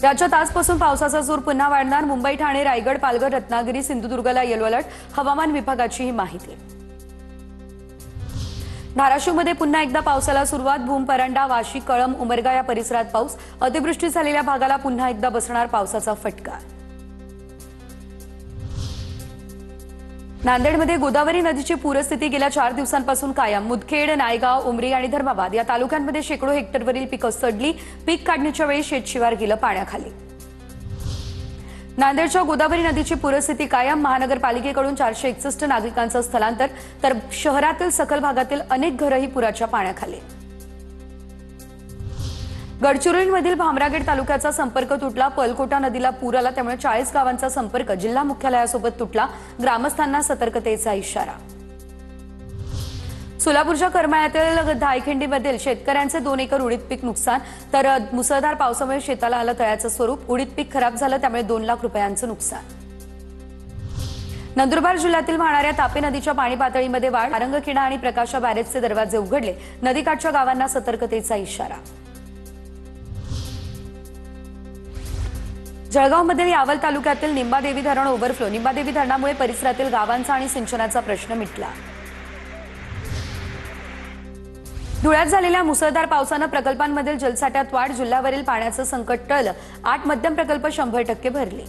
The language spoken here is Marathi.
राज्यात आजपासून पावसाचा जोर पुन्हा वाढणार। मुंबई, ठाणे, रायगड, पालघर, रत्नागिरी, सिंधुदुर्गला येलो अलर्ट। हवामान विभागाची ही माहिती। धाराशिवमध्ये पुन्हा एकदा पावसाला सुरुवात। भूम, परांडा, वाशी, कळंब, उमरगा या परिसरात पाऊस। अतिवृष्टी झालेल्या भागाला पुन्हा एकदा बसणार पावसाचा फटका। नांदेडमध्ये गोदावरी नदीची पूरस्थिती गेल्या 4 दिवसांपासून कायम। मुदखेड, नायगाव, उमरी आणि धर्माबाद या तालुक्यांमध्ये शेकडो हेक्टरवरील पिकं सडली। पीक काढणीच्या वेळी शेतशिवार गेलं पाण्याखाली। नांदेडच्या गोदावरी नदीची पूरस्थिती कायम। महानगरपालिकेकडून 461 नागरिकांचं स्थलांतर, तर शहरातील सखल भागातील अनेक घरही पुराच्या पाण्याखाली। गडचिरोलीमधील भामरागड तालुक्याचा संपर्क तुटला। पलकोटा नदीला पूर आला, त्यामुळे 40 गावांचा संपर्क जिल्हा मुख्यालयासोबत तुटला। ग्रामस्थांना सतर्कतेचा इशारा। सोलापूरच्या करमाळ्यातील धायखिंडीमधील शेतकऱ्यांचे 2 एकर उडीद पीक नुकसान, तर मुसळधार पावसामुळे शेताला आलं तळ्याचं स्वरूप। उडीद पीक खराब झालं, त्यामुळे 2 लाख रुपयांचं नुकसान। नंदुरबार जिल्ह्यातील वाहणाऱ्या तापी नदीच्या पाणी पातळीमध्ये वाढ। रंगखेडा आणि प्रकाशा बॅरेजचे दरवाजे उघडले। नदीकाठच्या गावांना सतर्कतेचा इशारा। जळगावमधील यावल तालुक्यातील निंबादेवी धरण ओव्हरफ्लो। निंबादेवी धरणामुळे परिसरातील गावांचा आणि सिंचनाचा प्रश्न मिटला। धुळ्यात झालेल्या मुसळधार पावसानं प्रकल्पांमधील जलसाठ्यात वाढ। जिल्ह्यावरील पाण्याचं संकट टळलं। 8 मध्यम प्रकल्प 100% भरले।